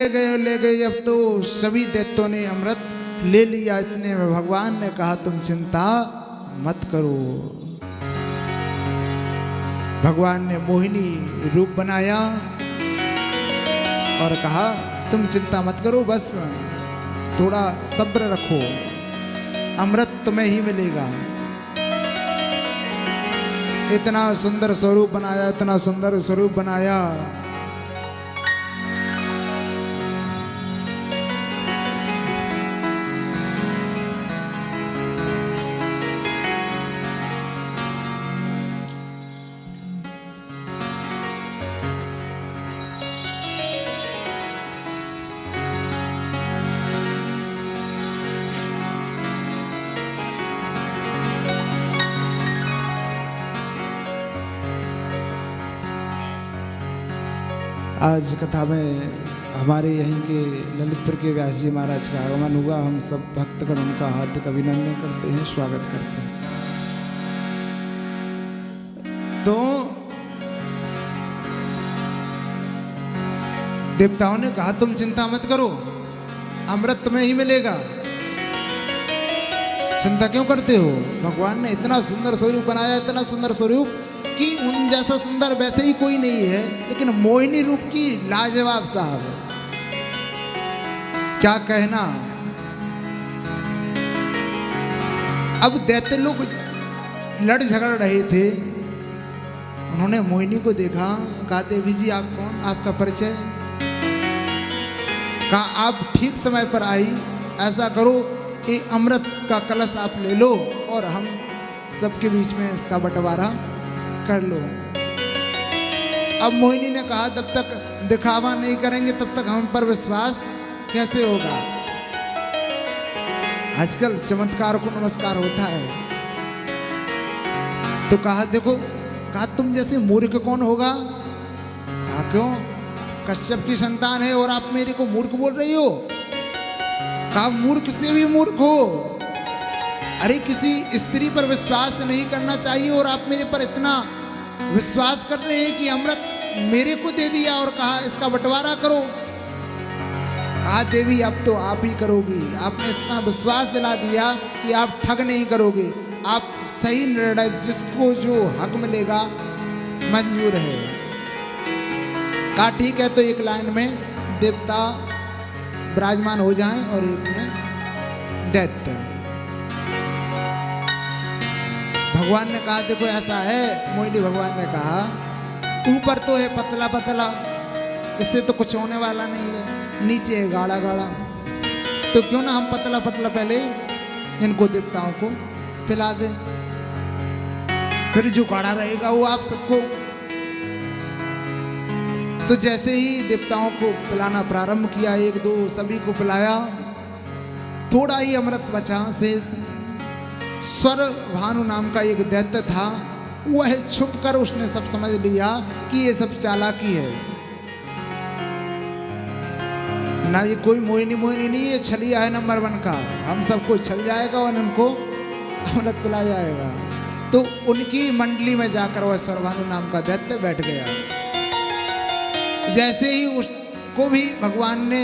ले गए। अब तो सभी दैत्यों ने अमृत ले लिया। इतने में भगवान ने कहा तुम चिंता मत करो। भगवान ने मोहिनी रूप बनाया और कहा तुम चिंता मत करो, बस थोड़ा सब्र रखो, अमृत तुम्हें ही मिलेगा। इतना सुंदर स्वरूप बनाया, इतना सुंदर स्वरूप बनाया। आज कथा में हमारे यहीं के ललितपुर के व्यास जी महाराज का आगमन हुआ। हम सब भक्तगण उनका हार्दिक अभिनंदन करते हैं, स्वागत करते हैं। तो देवताओं ने कहा तुम चिंता मत करो, अमृत तुम्हें ही मिलेगा, चिंता क्यों करते हो। भगवान ने इतना सुंदर स्वरूप बनाया, इतना सुंदर स्वरूप कि उन जैसा सुंदर वैसे ही कोई नहीं है, लेकिन मोहिनी रूप की लाजवाब साहब, क्या कहना। अब दैत्य लोग लड़ झगड़ रहे थे, उन्होंने मोहिनी को देखा, कहा देवी जी आप कौन, आपका परिचय। कहा आप ठीक समय पर आई, ऐसा करो ये अमृत का कलश आप ले लो और हम सबके बीच में इसका बंटवारा कर लो। अब मोहिनी ने कहा तब तक दिखावा नहीं करेंगे तब तक हम पर विश्वास कैसे होगा। आजकल चमत्कार को नमस्कार होता है। तो कहा देखो, कहा तुम जैसे मूर्ख कौन होगा। कहा क्यों, कश्यप की संतान है और आप मेरे को मूर्ख बोल रही हो। कहा मूर्ख से भी मूर्ख हो, अरे किसी स्त्री पर विश्वास नहीं करना चाहिए और आप मेरे पर इतना विश्वास कर रहे हैं कि अमृत मेरे को दे दिया और कहा इसका बंटवारा करो। कहा देवी अब तो आप ही करोगी, आपने इतना विश्वास दिला दिया कि आप ठग नहीं करोगे, आप सही निर्णय, जिसको जो हक मिलेगा मंजूर है। कहा ठीक है, तो एक लाइन में देवता विराजमान हो जाएं और एक में दैत्य। भगवान ने कहा देखो ऐसा है, मोहिनी भगवान ने कहा ऊपर तो है पतला पतला, इससे तो कुछ होने वाला नहीं है, नीचे है गाढ़ा गाढ़ा, तो क्यों ना हम पतला पतला पहले इनको देवताओं को पिला दें, फिर जो गाढ़ा रहेगा वो आप सबको। तो जैसे ही देवताओं को पिलाना प्रारंभ किया, एक दो सभी को पिलाया, थोड़ा ही अमृत बचा शेष। स्वर भानु नाम का एक दैत्य था, वह छुपकर उसने सब समझ लिया कि ये सब चालाकी है, ना ये कोई मोहिनी मोहिनी नहीं, ये छलिया है नंबर 1 का, हम सबको छल जाएगा और उनको अमृत पिला जाएगा। तो उनकी मंडली में जाकर वह स्वर नाम का दैत्य बैठ गया। जैसे ही उसको भी भगवान ने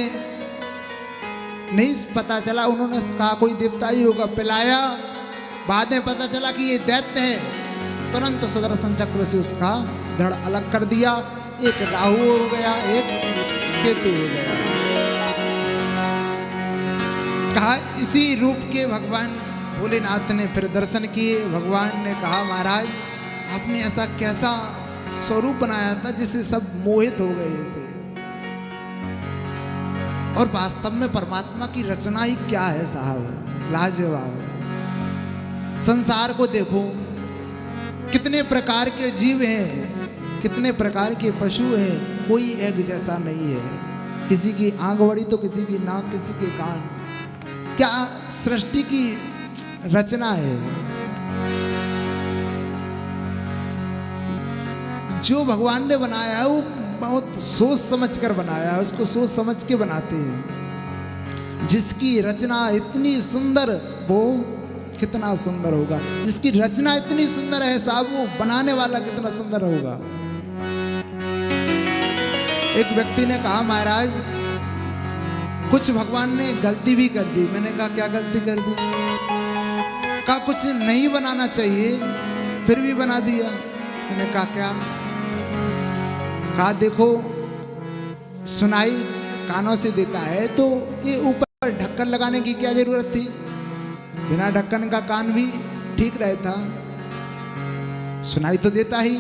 नहीं पता चला, उन्होंने कहा कोई देवता ही होगा, पिलाया, बाद में पता चला कि ये दैत्य है, तुरंत सुदर्शन चक्र से उसका धड़ अलग कर दिया, एक राहु हो गया, एक केतु हो गया। कहा इसी रूप के भगवान भोलेनाथ ने फिर दर्शन किए। भगवान ने कहा महाराज आपने ऐसा कैसा स्वरूप बनाया था जिससे सब मोहित हो गए थे, और वास्तव में परमात्मा की रचना ही क्या है साहब, लाजवाब। संसार को देखो, कितने प्रकार के जीव हैं, कितने प्रकार के पशु हैं, कोई एक जैसा नहीं है। किसी की आंख बड़ी तो किसी की नाक, किसी के कान, क्या सृष्टि की रचना है। जो भगवान ने बनाया है वो बहुत सोच समझ कर बनाया है, उसको सोच समझ के बनाते हैं। जिसकी रचना इतनी सुंदर, वो कितना सुंदर होगा। जिसकी रचना इतनी सुंदर है साहब, वो बनाने वाला कितना सुंदर होगा। एक व्यक्ति ने कहा महाराज कुछ भगवान ने गलती भी कर दी। मैंने कहा क्या गलती कर दी? कहा कुछ नहीं बनाना चाहिए फिर भी बना दिया। मैंने कहा क्या? कहा देखो सुनाई कानों से देता है तो ये ऊपर ढक्कन लगाने की क्या जरूरत थी? बिना ढक्कन का कान भी ठीक रहता, सुनाई तो देता ही,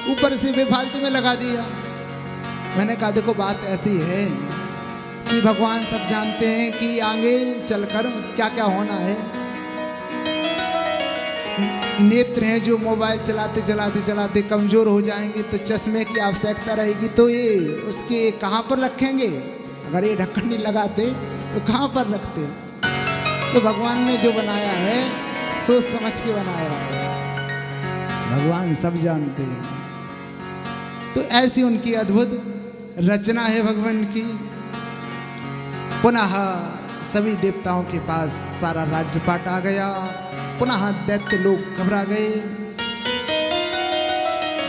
ऊपर से बेफालतू में लगा दिया। मैंने कहा देखो बात ऐसी है कि भगवान सब जानते हैं कि आगे चलकर क्या क्या होना है। नेत्र हैं जो मोबाइल चलाते चलाते चलाते कमजोर हो जाएंगे तो चश्मे की आवश्यकता रहेगी, तो ये उसके कहाँ पर रखेंगे? अगर ये ढक्कन नहीं लगाते तो कहाँ पर रखते? तो भगवान ने जो बनाया है सोच समझ के बनाया है, भगवान सब जानते हैं। तो ऐसी उनकी अद्भुत रचना है भगवान की। पुनः सभी देवताओं के पास सारा राज्यपाट आ गया। पुनः दैत्य लोग घबरा गए,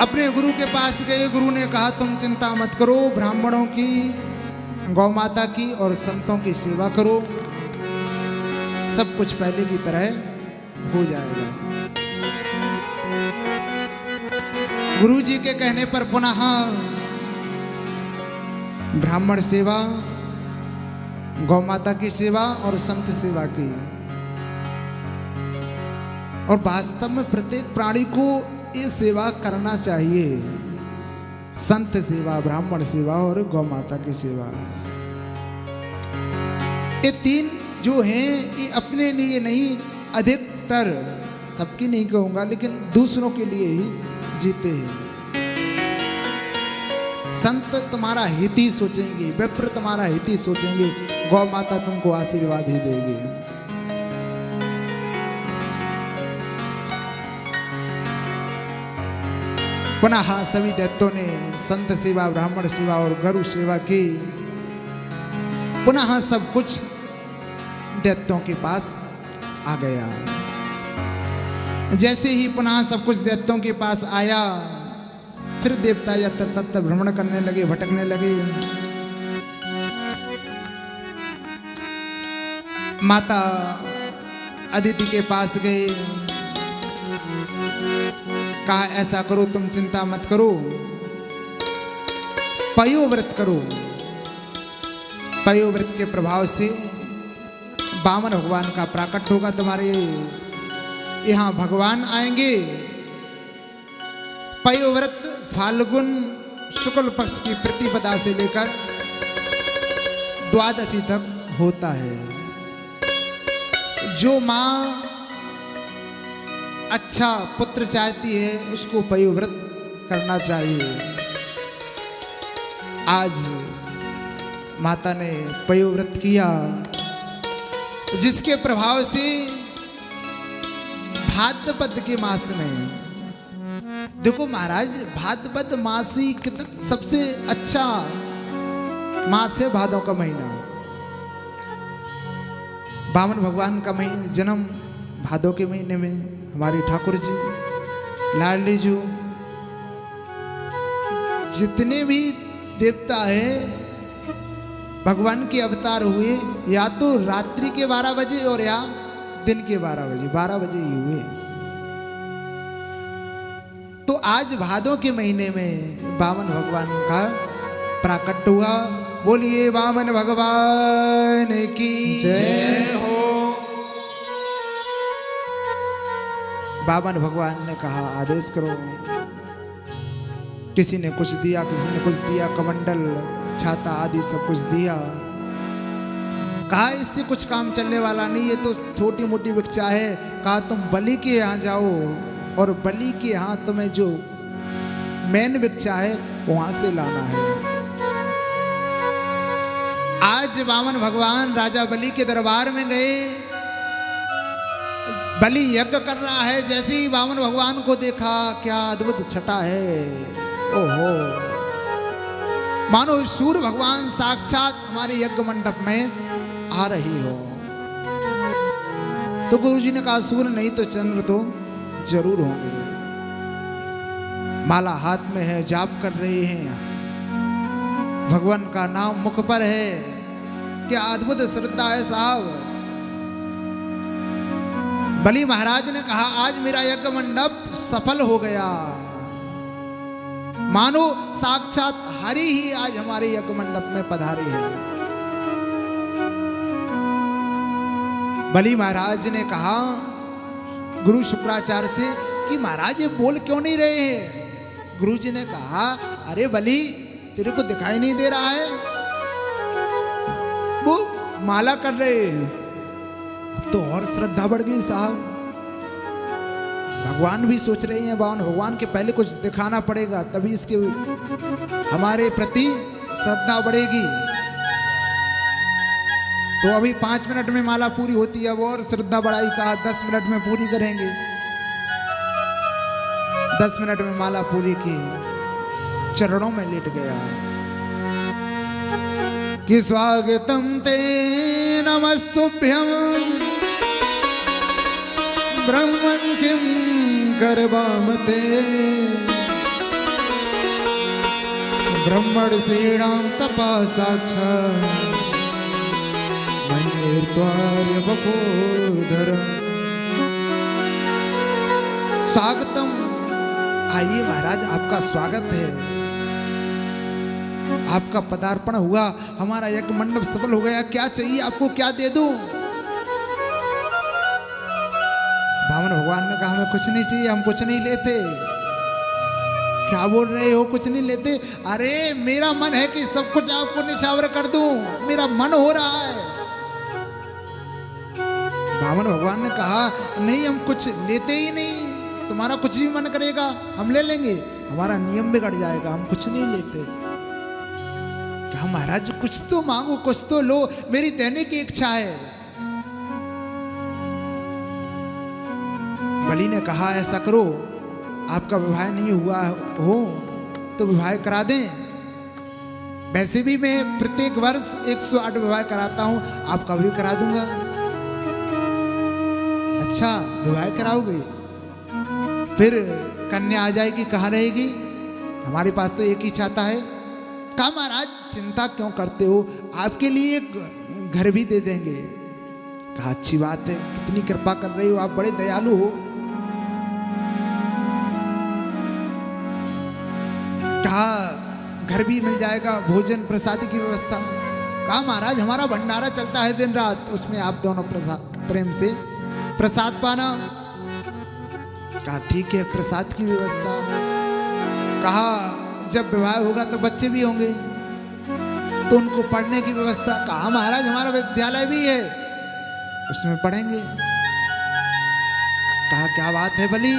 अपने गुरु के पास गए। गुरु ने कहा तुम चिंता मत करो, ब्राह्मणों की, गौ माता की और संतों की सेवा करो, सब कुछ पहले की तरह हो जाएगा। गुरु जी के कहने पर पुनः ब्राह्मण सेवा, गौ माता की सेवा और संत सेवा की। और वास्तव में प्रत्येक प्राणी को ये सेवा करना चाहिए, संत सेवा, ब्राह्मण सेवा और गौ माता की सेवा। ये तीन जो हैं ये अपने लिए नहीं, अधिकतर, सबकी नहीं कहूंगा लेकिन दूसरों के लिए ही जीते हैं। संत तुम्हारा हित ही सोचेंगे, विप्र तुम्हारा हित ही सोचेंगे, गौ माता तुमको आशीर्वाद ही देगी। पुनः सभी दैत्यों ने संत सेवा, ब्राह्मण सेवा और गुरु सेवा की। पुनः सब कुछ दैत्यों के पास आ गया। जैसे ही पुनः सब कुछ दैत्यों के पास आया, फिर देवता यत्र तत्र भ्रमण करने लगे, भटकने लगे। माता अदिति के पास गए, कहा ऐसा करो तुम चिंता मत करो, पयोव्रत करो। पयोव्रत के प्रभाव से वामन भगवान का प्राकट होगा, तुम्हारे यहाँ भगवान आएंगे। पयोव्रत फाल्गुन शुक्ल पक्ष की प्रतिपदा से लेकर द्वादशी तक होता है। जो माँ अच्छा पुत्र चाहती है उसको पयोव्रत करना चाहिए। आज माता ने पयोव्रत किया, जिसके प्रभाव से भाद्रपद के मास में, देखो महाराज भाद्रपद मास ही सबसे अच्छा मास है, भादों का महीना। वामन भगवान का महीना जन्म भादों के महीने में, हमारे ठाकुर जी लाडली जी, जितने भी देवता है भगवान के अवतार हुए या तो रात्रि के 12 बजे और या दिन के 12 बजे, 12 बजे ही हुए। तो आज भादों के महीने में वामन भगवान का प्राकट हुआ। बोलिए वामन भगवान की जय हो। वामन भगवान ने कहा आदेश करो। किसी ने कुछ दिया, किसी ने कुछ दिया, कमंडल, छाता आदि सब कुछ दिया। कहा इससे कुछ काम चलने वाला नहीं, ये तो छोटी मोटी भिक्षा है। कहा तुम बलि के यहाँ जाओ और बलि के यहाँ तुम्हें जो मेन भिक्षा है वहां से लाना है। आज वामन भगवान राजा बलि के दरबार में गए, बलि यज्ञ कर रहा है। जैसे ही वामन भगवान को देखा, क्या अद्भुत छटा है, ओहो, मानो सूर्य भगवान साक्षात हमारे यज्ञ मंडप में आ रही हो। तो गुरुजी ने कहा सूर्य नहीं तो चंद्र तो जरूर होंगे। माला हाथ में है, जाप कर रहे हैं, भगवान का नाम मुख पर है, क्या अद्भुत श्रद्धा है साहब। बलि महाराज ने कहा आज मेरा यज्ञ मंडप सफल हो गया, मानो साक्षात हरि ही आज हमारे यज्ञ मंडप में पधारे हैं। बलि महाराज ने कहा गुरु शुक्राचार्य से कि महाराज ये बोल क्यों नहीं रहे हैं। गुरु जी ने कहा अरे बलि तेरे को दिखाई नहीं दे रहा है, वो माला कर रहे हैं। अब तो और श्रद्धा बढ़ गई साहब। भगवान भी सोच रहे हैं भगवान के पहले कुछ दिखाना पड़ेगा तभी इसके हमारे प्रति श्रद्धा बढ़ेगी। तो अभी 5 मिनट में माला पूरी होती है, वो और श्रद्धा बढ़ाई, कहा 10 मिनट में पूरी करेंगे। 10 मिनट में माला पूरी की, चरणों में लेट गया कि स्वागतम ते नमस्तुभ्यं ब्रह्मन् किं करवामते ब्रह्मणशीणां तपा साक्षात् मन्येर्त्वार्य वपुर्धरम्। स्वागतम, आइए महाराज आपका स्वागत है, आपका पदार्पण हुआ, हमारा यज्ञ मंडप सफल हो गया, क्या चाहिए आपको, क्या दे दूं। बामन भगवान ने कहा हमें कुछ नहीं चाहिए, हम कुछ नहीं लेते। क्या बोल रहे हो कुछ नहीं लेते? अरे मेरा मन है कि सब कुछ आपको निछावर कर दूं, मेरा मन हो रहा है। बामन भगवान ने कहा नहीं हम कुछ लेते ही नहीं, तुम्हारा कुछ भी मन करेगा हम ले लेंगे, हमारा नियम बिगड़ जाएगा, हम कुछ नहीं लेते। कहा महाराज कुछ तो मांगो, कुछ तो लो, मेरी देने की इच्छा है। बलि ने कहा ऐसा करो, आपका विवाह नहीं हुआ हो तो विवाह करा दें। वैसे भी मैं प्रत्येक वर्ष 108 विवाह कराता हूं, आपका भी करा दूंगा। अच्छा विवाह कराओगे, फिर कन्या आ जाएगी, कहाँ रहेगी? हमारे पास तो एक ही चाहता है। कहा महाराज चिंता क्यों करते हो, आपके लिए एक घर भी दे देंगे। कहा अच्छी बात है, कितनी कृपा कर रही हो आप, बड़े दयालु हो। कहा घर भी मिल जाएगा, भोजन प्रसादी की व्यवस्था। कहा महाराज हमारा भंडारा चलता है दिन रात, उसमें आप दोनों प्रेम से प्रसाद पाना। कहा ठीक है प्रसाद की व्यवस्था। कहा जब विवाह होगा तो बच्चे भी होंगे तो उनको पढ़ने की व्यवस्था। कहा महाराज हमारा विद्यालय भी है, उसमें पढ़ेंगे। कहा क्या बात है बलि,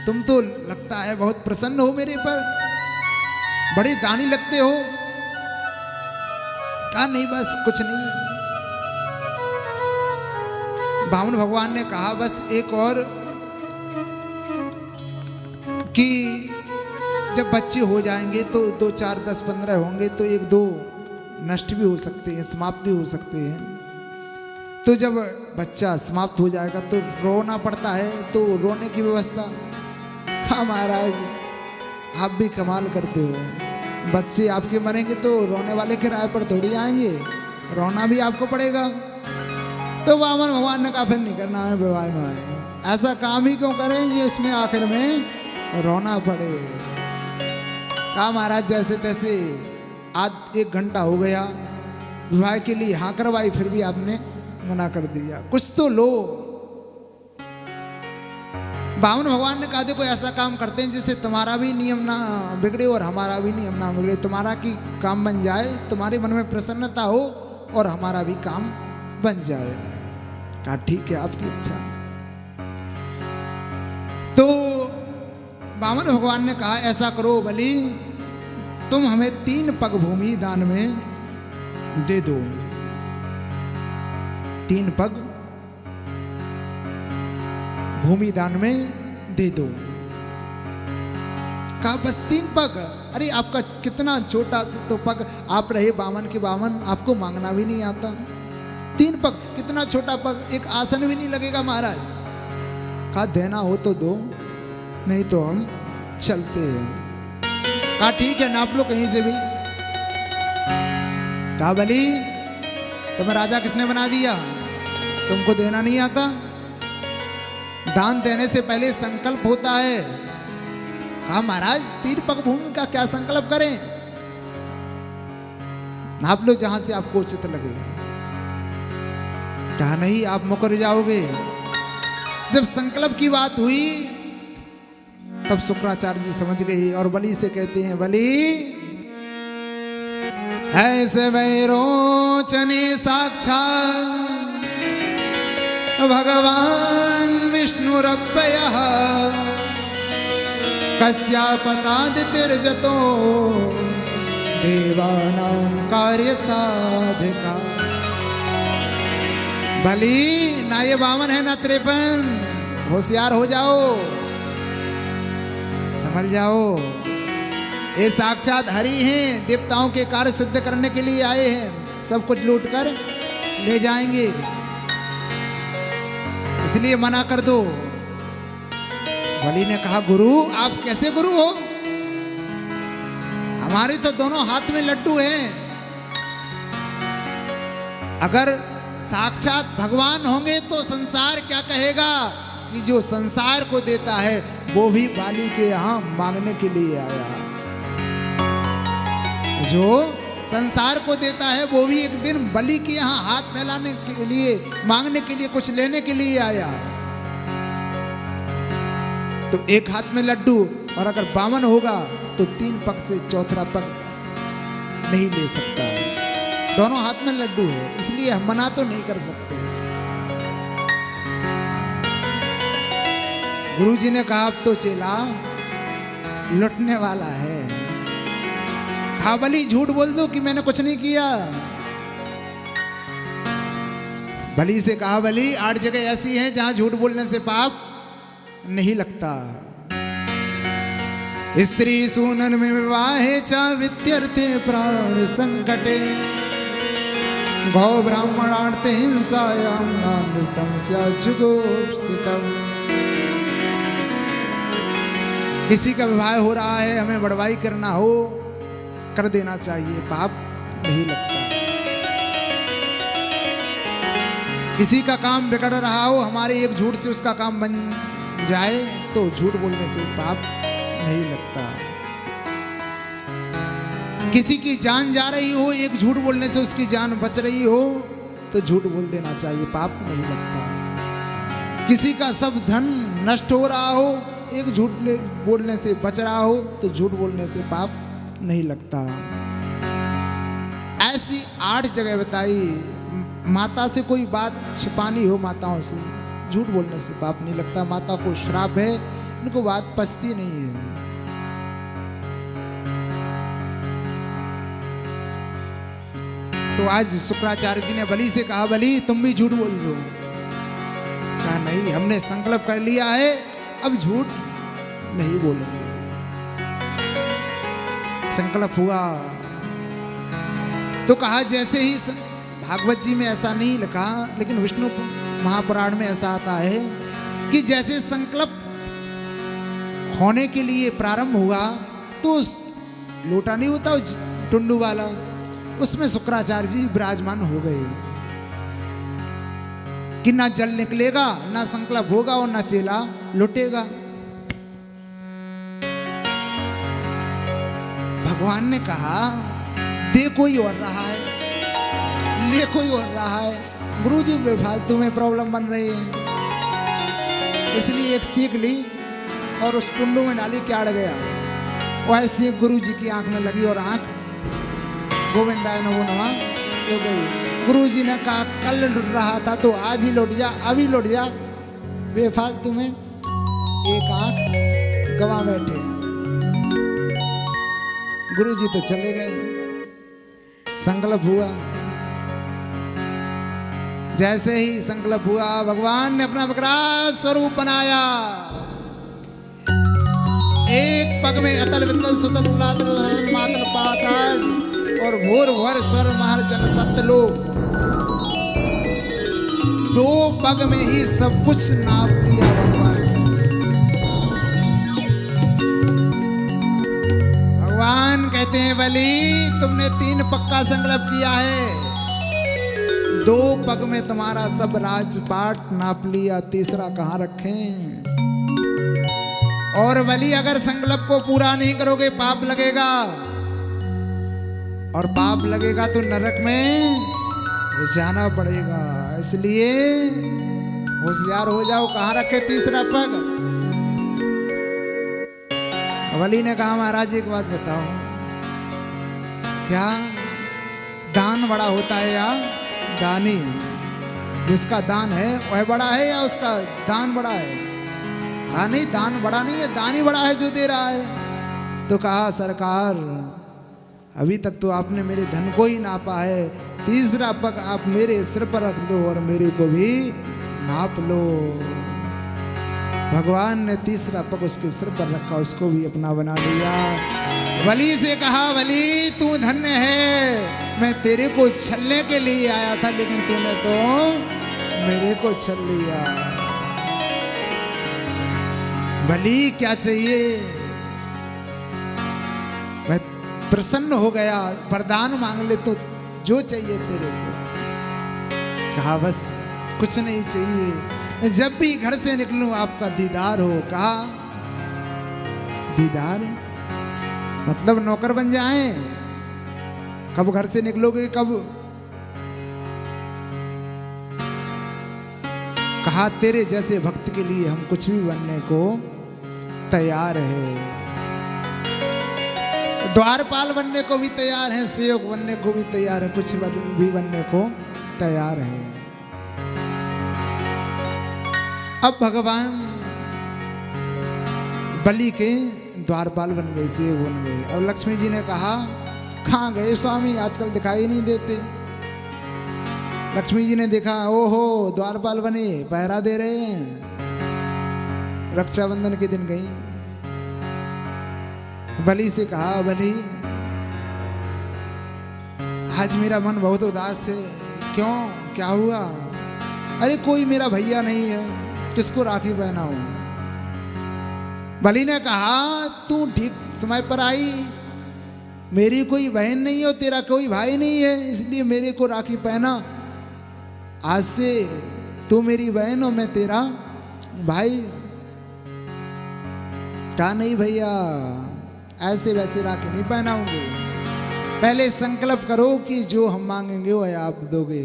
तुम तो लगता है बहुत प्रसन्न हो मेरे पर, बड़े दानी लगते हो। कहा नहीं बस कुछ नहीं। बामन भगवान ने कहा बस एक और कि जब बच्चे हो जाएंगे तो 2, 4, 10, 15 होंगे तो 1, 2 नष्ट भी हो सकते हैं, समाप्त भी हो सकते हैं। तो जब बच्चा समाप्त हो जाएगा तो रोना पड़ता है, तो रोने की व्यवस्था। हाँ महाराज आप भी कमाल करते हो, बच्चे आपके मरेंगे तो रोने वाले किराए पर थोड़ी आएंगे, रोना भी आपको पड़ेगा। तो वामन भगवान ने कहा फिर नहीं करना है विवाह में, ऐसा काम ही क्यों करें उसमें आखिर में रोना पड़े। कहा महाराज जैसे तैसे आज 1 घंटा हो गया, विवाह के लिए हाँ करवाई, फिर भी आपने मना कर दिया, कुछ तो लो। बामन भगवान ने कहा देखो ऐसा काम करते हैं जिससे तुम्हारा भी नियम ना बिगड़े और हमारा भी नियम ना बिगड़े, तुम्हारा की काम बन जाए, तुम्हारे मन में प्रसन्नता हो और हमारा भी काम बन जाए। कहा ठीक है आपकी इच्छा। तो बामन भगवान ने कहा ऐसा करो बलि, तुम हमें 3 पग भूमि दान में दे दो। 3 पग भूमि दान में दे दो। कहा बस 3 पग? अरे आपका कितना छोटा तो पग, आप रहे बामन के बामन, आपको मांगना भी नहीं आता। 3 पग, कितना छोटा पग, एक आसन भी नहीं लगेगा महाराज। कहा देना हो तो दो, नहीं तो हम चलते हैं। कहा ठीक है नाप लो कहीं से भी। कहा बलि तुम्हें राजा किसने बना दिया? तुमको देना नहीं आता? दान देने से पहले संकल्प होता है। कहा महाराज 3 पग भूमि का क्या संकल्प करें? नाप लो जहां से आपको उचित लगे। क्या नहीं, आप मुकर जाओगे। जब संकल्प की बात हुई तब शुक्राचार्य जी समझ गए और बलि से कहते हैं, बलि ऐसे वैरोचने साक्षात भगवान विष्णुरप्ययः कस्यापतादितिर्जतो देवानां कार्य साधिका। बलि ना ये 52 है ना 53, होशियार हो जाओ, समझ जाओ। ये साक्षात हरि हैं, देवताओं के कार्य सिद्ध करने के लिए आए हैं, सब कुछ लूट कर ले जाएंगे, इसलिए मना कर दो। बलि ने कहा, गुरु आप कैसे गुरु हो? हमारे तो दोनों हाथ में लड्डू हैं। अगर साक्षात भगवान होंगे तो संसार क्या कहेगा कि जो संसार को देता है वो भी बाली के यहाँ मांगने के लिए आया। जो संसार को देता है वो भी एक दिन बलि के यहाँ हाथ फैलाने के लिए, मांगने के लिए, कुछ लेने के लिए आया। तो एक हाथ में लड्डू, और अगर 52 होगा तो 3 पग से चौथा पग नहीं ले सकता। दोनों हाथ में लड्डू है, इसलिए हम मना तो नहीं कर सकते। गुरुजी ने कहा, अब तो चेला लुटने वाला है। हाँ बलि झूठ बोल दो कि मैंने कुछ नहीं किया। बलि से कहा, बलि 8 जगह ऐसी हैं जहां झूठ बोलने से पाप नहीं लगता। स्त्री सूनन में विवाहे चा वित्यर्थे प्राण संकटे गौ ब्राह्मणार्थे हिंसायाम नानृतम स्या जुगोप्सितम। किसी का विवाह हो रहा है, हमें बड़वाई करना हो, कर देना चाहिए, पाप नहीं लगता। किसी का काम बिगड़ रहा हो, हमारे एक झूठ से उसका काम बन जाए तो झूठ बोलने से पाप नहीं लगता। किसी की जान जा रही हो, एक झूठ बोलने से उसकी जान बच रही हो तो झूठ बोल देना चाहिए, पाप नहीं लगता। किसी का सब धन नष्ट हो रहा हो, एक झूठ बोलने से बच रहा हो तो झूठ बोलने से पाप नहीं लगता। ऐसी 8 जगह बताई। माता से कोई बात छिपानी हो, माताओं से, झूठ बोलने से पाप नहीं लगता। माता को श्राप है, इनको बात पचती नहीं है। तो आज शुक्राचार्य जी ने बलि से कहा, बलि तुम भी झूठ बोल दो। कहा नहीं, हमने संकल्प कर लिया है, अब झूठ नहीं बोलेंगे। संकल्प हुआ तो कहा, जैसे ही भागवत जी में ऐसा नहीं लिखा, लेकिन विष्णु महापुराण में ऐसा आता है कि जैसे संकल्प होने के लिए प्रारंभ हुआ तो लोटा नहीं होता टुंडू वाला, उसमें शुक्राचार्य जी विराजमान हो गए कि ना जल निकलेगा, ना संकल्प होगा और ना चेला लुटेगा। भगवान ने कहा, दे कोई और रहा है, ले कोई और रहा है, गुरुजी बेफालतू में प्रॉब्लम बन रही है। इसलिए एक सीख ली और उस टुंडू में डाली, क्या अड़ गया। वह सीख गुरुजी की आंख में लगी और आंख गोविंदाय नमो नमः हो गई। गुरुजी ने कहा, कल लुट रहा था तो आज ही लौट जा, अभी लौट जा, बेफालतू में एक आंख गवा बैठे। गुरुजी तो चले गए। संकल्प हुआ, जैसे ही संकल्प हुआ भगवान ने अपना विकराल स्वरूप बनाया। एक पग में अतल वितल सुतल मातल पाताल और भोर भोर स्वर महर जन सत्यलोक। 2 पग में ही सब कुछ नाप दिया भगवान। भगवान कहते हैं, बलि तुमने 3 पग का संकल्प किया है, 2 पग में तुम्हारा सब राजपाट नाप लिया, तीसरा कहाँ रखें। और बलि अगर संकल्प को पूरा नहीं करोगे पाप लगेगा, और पाप लगेगा तो नरक में जाना पड़ेगा। इसलिए होशियार हो जाओ। कहाँ रखे तीसरा पग। बलि ने कहा महाराज एक बात बताओ, क्या दान बड़ा होता है या दानी? जिसका दान है वह बड़ा है या उसका दान बड़ा है? कहा नहीं, दान बड़ा नहीं है, दानी बड़ा है जो दे रहा है। तो कहा सरकार अभी तक तो आपने मेरे धन को ही नापा है, तीसरा पग आप मेरे सिर पर रख दो और मेरे को भी नाप लो। भगवान ने तीसरा पग उसके सिर पर रखा, उसको भी अपना बना लिया। बलि से कहा बलि तू धन्य है, मैं तेरे को छलने के लिए आया था लेकिन तूने तो मेरे को छल लिया। बलि क्या चाहिए? मैं प्रसन्न हो गया, वरदान मांग ले तो जो चाहिए तेरे को। कहा बस कुछ नहीं चाहिए, जब भी घर से निकलूं आपका दीदार हो। कहा दीदार मतलब नौकर बन जाए? कब घर से निकलोगे कब? कहा तेरे जैसे भक्त के लिए हम कुछ भी बनने को तैयार है। द्वारपाल बनने को भी तैयार हैं, सेवक बनने को भी तैयार है, कुछ भी बनने को तैयार है। अब भगवान बलि के द्वारपाल बन गए, सेवक बन गए। और लक्ष्मी जी ने कहा कहाँ गए स्वामी, आजकल दिखाई नहीं देते। लक्ष्मी जी ने देखा ओहो द्वारपाल बने, पहरा दे रहे हैं। रक्षाबंधन के दिन गई, बलि से कहा बलि आज मेरा मन बहुत उदास है। क्यों, क्या हुआ? अरे कोई मेरा भैया नहीं है, किसको राखी पहनाऊं? बलि ने कहा तू ठीक समय पर आई, मेरी कोई बहन नहीं है और तेरा कोई भाई नहीं है, इसलिए मेरे को राखी पहना। आज से तू मेरी बहन हो, मैं तेरा भाई। कहा नहीं भैया, ऐसे वैसे राखी नहीं पहनाऊंगे, पहले संकल्प करो कि जो हम मांगेंगे वो आप दोगे।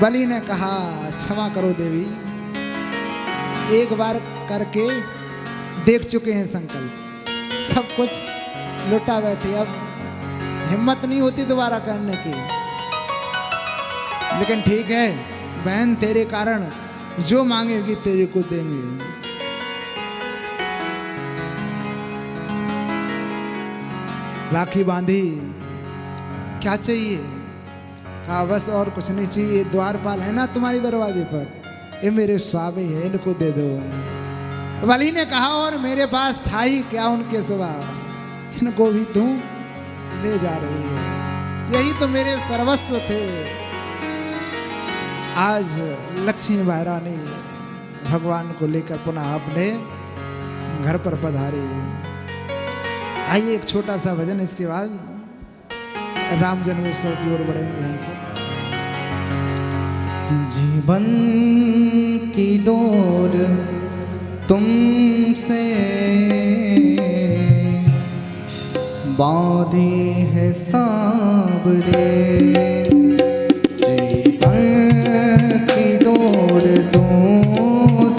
बलि ने कहा क्षमा करो देवी, एक बार करके देख चुके हैं संकल्प, सब कुछ लुटा बैठे, अब हिम्मत नहीं होती दोबारा करने की। लेकिन ठीक है बहन, तेरे कारण जो मांगेगी तेरे को देंगे। राखी बांधी, क्या चाहिए? कहा बस और कुछ नहीं चाहिए, द्वारपाल है ना तुम्हारे दरवाजे पर, ये मेरे स्वामी है, इनको दे दो। बलि ने कहा और मेरे पास था ही क्या उनके सिवा, इनको भी तू ले जा रही है, यही तो मेरे सर्वस्व थे। आज लक्ष्मी महारानी भगवान को लेकर पुनः अपने घर पर पधारी। आइए एक छोटा सा भजन, इसके बाद राम जन्मोत्सव की ओर बढ़ेंगे हम सब। जीवन की डोर तुमसे बांधी है सांवरे,